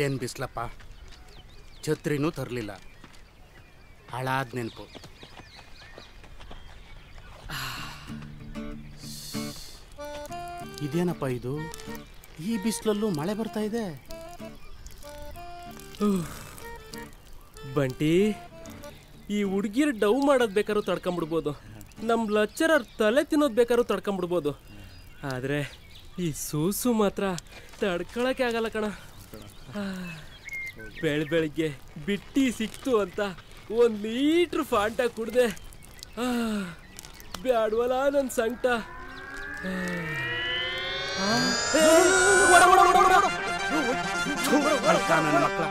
ಏನು ಬಿಸ್ಲಪ್ಪ, ಛತ್ರಿನೂ ತರಲಿಲ್ಲ. ಹಾಳಾದ ನೆನಪು. ಇದೇನಪ್ಪ ಇದು? ಈ ಬಿಸಿಲಲ್ಲೂ ಮಳೆ ಬರ್ತಾ ಇದೆ. ಬಂಟಿ, ಈ ಹುಡುಗಿರು ಡವ್ ಮಾಡೋದು ಬೇಕಾದ್ರೂ ತಡ್ಕೊಂಬಿಡ್ಬೋದು, ನಮ್ಮ ಲೆಕ್ಚರರ್ ತಲೆ ತಿನ್ನೋದು ಬೇಕಾದ್ರೂ ತಡ್ಕೊಂಬಿಡ್ಬೋದು. ಆದರೆ ಈ ಸೂಸು ಮಾತ್ರ ತಡ್ಕೊಳಕ್ಕೆ ಆಗಲ್ಲ ಕಣ. ಬೆಳಗ್ಗೆ ಬಿಟ್ಟಿ ಸಿಕ್ತು ಅಂತ 1 ಲೀಟ್ರ್ ಫಾಂಟ ಕುಡ್ದೆ. ಬ್ಯಾಡ್ವಲ್ಲ ನನ್ನ ಸಂಕಟ. ನನ್ನ ಮಕ್ಕಳ,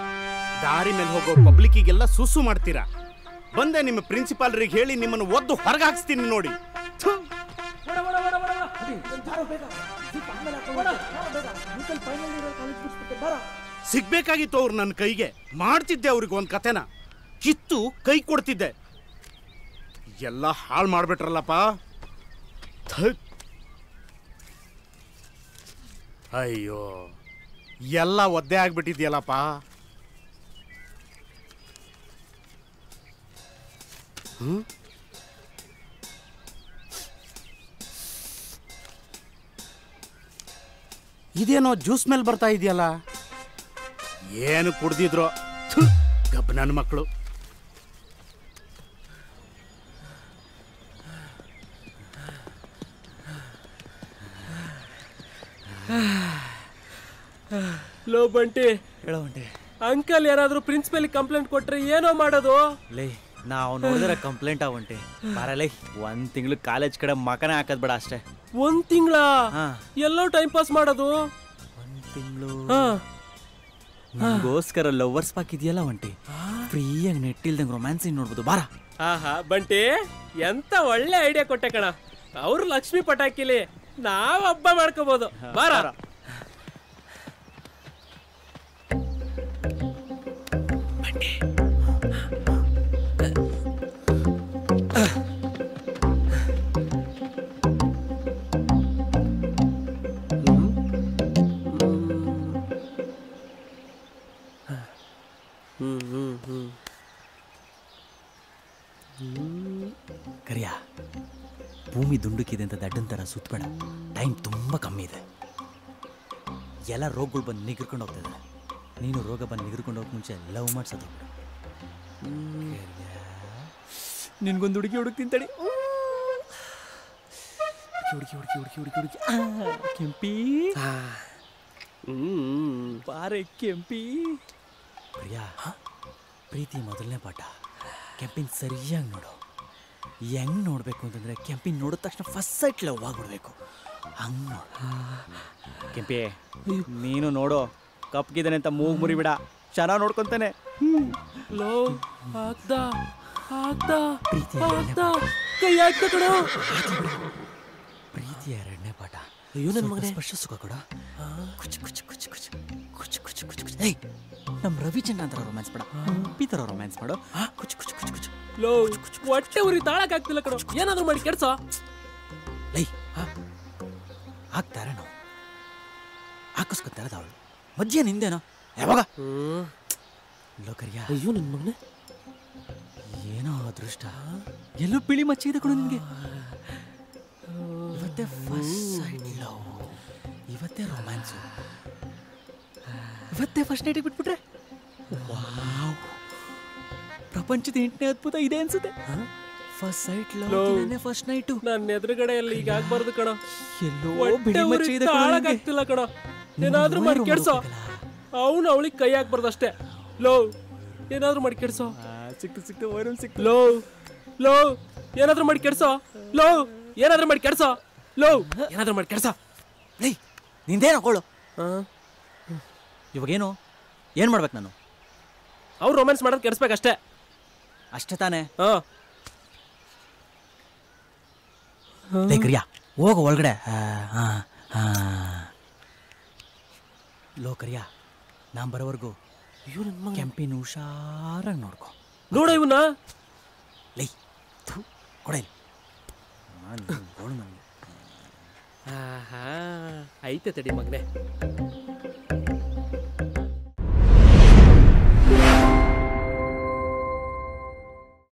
ದಾರಿ ಮೇಲೆ ಹೋಗೋ ಪಬ್ಲಿಕ್ಕಿಗೆಲ್ಲ ಸುಸು ಮಾಡ್ತೀರಾ. ಬಂದೆ ನಿಮ್ಮ ಪ್ರಿನ್ಸಿಪಾಲ್ರಿಗೆ ಹೇಳಿ ನಿಮ್ಮನ್ನು ಒದ್ದು ಹೊರಗೆ ಹಾಕ್ಸ್ತೀನಿ ನೋಡಿ. ಸಿಗ್ಬೇಕಾಗಿತ್ತು ಅವ್ರು ನನ್ನ ಕೈಗೆ. ಮಾಡ್ತಿದ್ದೆ ಅವ್ರಿಗೆ ಒಂದು ಕತೆನ, ಕಿತ್ತು ಕೈ ಕೊಡ್ತಿದ್ದೆ. ಎಲ್ಲ ಹಾಳು ಮಾಡ್ಬಿಟ್ರಲ್ಲಪ್ಪ. ಅಯ್ಯೋ, ಎಲ್ಲ ಒದ್ದೆ ಆಗ್ಬಿಟ್ಟಿದ್ಯಲ್ಲಪ್ಪ. ಇದೇನೋ ಜ್ಯೂಸ್ ಮೇಲೆ ಬರ್ತಾ ಇದೆಯಲ್ಲ. ಏನು ಕುಡ್ದಿದ್ರು ಗಬ್ಬ ನನ್ನ ಮಕ್ಕಳು. ಲೋ ಬಂಟಿ, ಹೇಳೋ ಬಂಟಿ, ಅಂಕಲ್ ಯಾರಾದ್ರೂ ಪ್ರಿನ್ಸಿಪಲ್ ಕಂಪ್ಲೇಂಟ್ ಕೊಟ್ರೆ ಏನೋ ಮಾಡೋದು? ಲೇ, ನಾವು ನೋಡಿದ್ರೆ ಕಂಪ್ಲೇಂಟ್ ಆಗಂಟಿ ಬರಲೇ. 1 ತಿಂಗಳು ಕಾಲೇಜ್ ಕಡೆ ಮಕನೇ ಹಾಕದ್ ಬೇಡ ಅಷ್ಟೇ. 1 ತಿಂಗಳ ಎಲ್ಲೋ ಟೈಮ್ ಪಾಸ್ ಮಾಡೋದು? 1 ತಿಂಗಳು ನಿಗೋಸ್ಕರ ಲವರ್ಸ್ ಪಾಕ್ ಇದೆಯಲ್ಲ ಒಂಟಿ, ಫ್ರೀಯಾಗಿ ನೆಟ್ ಇಲ್ದಂಗೆ ರೊಮ್ಯಾನ್ಸ್ ನೋಡ್ಬೋದು. ಬಾರ. ಆಹಾ ಬಂಟಿ, ಎಂತ ಒಳ್ಳೆ ಐಡಿಯಾ ಕೊಟ್ಟೆ ಕಣ. ಅವ್ರು ಲಕ್ಷ್ಮಿ ಪಟಾಕಿಲಿ, ನಾವ್ ಹಬ್ಬ ಮಾಡ್ಕೋಬಹುದು. ಬಾರ. ಕರಿಯ, ಭೂಮಿ ದುಂಡುಕಿದೆ ಅಂತ ದಡ್ಡನ್ ಥರ ಸುತ್ತಬೇಡ. ಟೈಮ್ ತುಂಬ ಕಮ್ಮಿ ಇದೆ. ಎಲ್ಲ ರೋಗಗಳು ಬಂದು ನಿಗಿರ್ಕೊಂಡು ಹೋಗ್ತದೆ. ನೀನು ರೋಗ ಬಂದು ನಿಗಿರ್ಕೊಂಡು ಹೋಗಕ್ಕೆ ಮುಂಚೆ ಲವ್ ಮಾಡ್ಸೋದು. ನಿನ್ಗೊಂದು ಹುಡುಗಿ ಹುಡುಕ್ತೀನಿ ತಡಿ. ಹುಡುಗಿ ಕೆಂಪಿ, ಬಾರೆ ಕೆಂಪಿ. ಪ್ರಿಯಾ, ಪ್ರೀತಿ ಮೊದಲನೇ ಪಾಠ. ಕೆಂಪಿನ ಸರಿಯಾಗಿ ನೋಡು. ಹೆಂಗ್ ನೋಡ್ಬೇಕು ಅಂತಂದ್ರೆ, ಕೆಂಪಿನ ನೋಡಿದ ತಕ್ಷಣ ಫಸ್ಟ್ ಸೈಟ್ ಲವ್ ಆಗ್ಬಿಡ್ಬೇಕು. ಹಂಗ್ ನೋಡು. ಕೆಂಪಿ, ನೀನು ನೋಡು, ಕಪ್ಗಿದ್ದಾನೆ ಅಂತ ಮೂಗು ಮುರಿಬಿಡ. ಚೆನ್ನಾಗಿ ನೋಡ್ಕೊಂತಾನೆ. ಲವ್ ಆಗ್ದ ಪ್ರೀತಿ ಕೈ ಆಗ್ತ ಕಣ. ಪ್ರೀತಿಯ 2ನೇ ಪಾಠ. ಅಯ್ಯೋ ನನ್ನ ಮಗನೇ, ಸ್ಪರ್ಶ ಸುಖ ಕೊಡ. ಕುಚ್ ಕುಚ್ ಕುಚ್ ಕುಚ್ ಕುಚ್ ಕುಚ್ ಕುಚ್ ಕುಚ್. ಏಯ್, ನಮ್ಮ ರವಿಚಂದ್ರ ಅಂತ ರೊಮ್ಯಾನ್ಸ್ ಬೇಡ, ಈ ಥರ ರೊಮ್ಯಾನ್ಸ್ ಮಾಡು. ಕುಚ್ ಕುಚ್ ಕುಚ್ ಕುಚ್. ಲೋ, ಹೊಟ್ಟೆ ಉರಿ ತಾಳಕ್ಕಾಗ್ತಿಲ್ಲ ಕಣ. ಏನಾದ್ರು ಮಾಡಿ ಕೆಡ್ಸ. ಲೈ, ಹಾಕ್ತಾರೆ ನಾವು ಹಾಕಿಸ್ಕೊತಾರದ ಅವಳು. ಮಜ್ಜೆ ನಿಂದೇನೋ ಯಾವಾಗ? ಲೋಕರ್ಯ, ಅಯ್ಯೋ ನನ್ನ ಮಗನೇ, ಏನೋ ಅದೃಷ್ಟ. ಎಲ್ಲೋ ಬಿಳಿ ಮಚ್ಚೆ ಇದೆ ಕಣ ನಿನ್ಗೆ. ಇವತ್ತೇ ಫಸ್ಟ್ ಸೈಟ್ ಲವ್, ಇವತ್ತೇ ರೊಮ್ಯಾನ್ಸು, ಇವತ್ತೇ ಫಸ್ಟ್ ನೈಟಿಗೆ ಬಿಟ್ಬಿಟ್ರೆ ವಾವ್, ಪ್ರಪಂಚದ 8ನೇ ಅದ್ಭುತ ಇದೆ ಅನ್ಸುತ್ತೆ. First sight love, first night. ನನ್ನ ಎದುರುಗಡೆಯಲ್ಲಿ ಈಗ ಆಗ್ಬಾರ್ದು ಕಣ. ಎಲ್ಲೋ ಬಿಳಿ ಮಚ್ಚೆ ಇದೆ ತಾಳಕ್ಕಾಗ್ತಿಲ್ಲ ಕಣ. ಏನಾದ್ರೂ ಮಾಡಿ ಕೆಡ್ಸೋ. ಅವನು ಅವಳಿಗೆ ಕೈ ಹಾಕ್ಬಾರ್ದು ಅಷ್ಟೇ. ಲೋ, ಏನಾದ್ರೂ ಮಾಡಿ ಕೆಡ್ಸೋ. ಸಿಕ್ತು ವೈರಲ್ ಸಿಕ್ತು. ಲೋ, ಏನಾದ್ರೂ ಮಾಡಿ ಕೆಡ್ಸೋ. ಲೋ, ಏನಾದ್ರೂ ಮಾಡಿ ಕೆಡ್ಸೋ. ಲೋ, ಏನಾದ್ರೂ ಮಾಡಿ ಕೆಡ್ಸೋ. ಲೈ, ನಿಂದೇನು ಹಾಕೊಳ್ಳು. ಇವಾಗೇನು ಏನು ಮಾಡ್ಬೇಕು ನಾನು? ಅವ್ರು ರೊಮ್ಯಾನ್ಸ್ ಮಾಡೋದು ಕೆಡಿಸ್ಬೇಕಷ್ಟೇ. ಅಷ್ಟೇ ತಾನೇ? ಕ್ರಿಯಾ, ಹೋಗು ಒಳಗಡೆ. ಲೋ ಕರಿಯಾ, ನಾನು ಬರೋವರೆಗೂ ಕೆಂಪಿನ ಹುಷಾರಾಗಿ ನೋಡ್ಕೊ. ನೋಡ ಇವನ್ನ. ಲೈ, ಕೊಡಲಿ. ಐತೆ ತಡಿ ಮಗನೆ.